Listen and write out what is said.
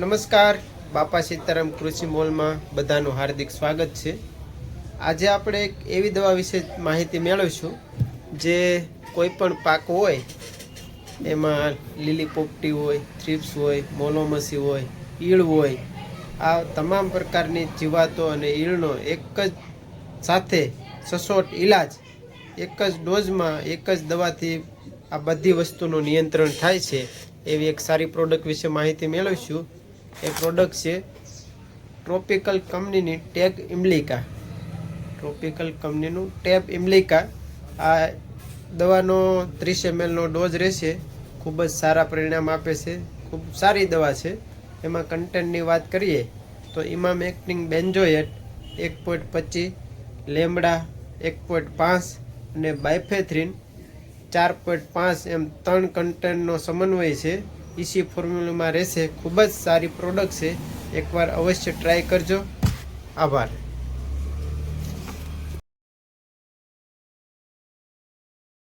નમસ્કાર, બાપા સીતારામ કૃષિ મોલમાં બધાનું હાર્દિક સ્વાગત છે। આજે આપણે એક એવી દવા વિશે માહિતી મેળવીશું જે કોઈ પણ પાક હોય એમાં લીલી પોપટી હોય, થ્રિપ્સ હોય, મોલોમસી હોય, ઈળ હોય, આ તમામ પ્રકારની જીવાતો અને ઈળનો એક જ સાથે સચોટ ઈલાજ એક જ ડોઝમાં એક જ દવાથી આ બધી વસ્તુનું નિયંત્રણ થાય છે એવી એક સારી પ્રોડક્ટ વિશે માહિતી મેળવીશું। એ પ્રોડક્ટ છે ટ્રોપિકલ કંપનીની ટેગ ઇમ્લિકા। ટ્રોપિકલ કંપનીનું ટેબ ઇમ્લિકા આ દવાનો 30 ml નો ડોઝ રહેશે। ખૂબ જ સારા પરિણામ આપે છે, ખૂબ સારી દવા છે। એમાં કન્ટેન્ટની વાત કરીએ તો ઇમામેક્ટિન બેન્ઝોએટ 1.25, લેમ્બડા 1.5 અને બાયફેથ્રિન 4.5 એમ 3 કન્ટેન્ટનો સમન્વય છે। ઇસી ફોર્મ્યુલામાં રહેશે। ખૂબ જ સારી પ્રોડક્ટ છે, એકવાર અવશ્ય ટ્રાય કરજો। આભાર।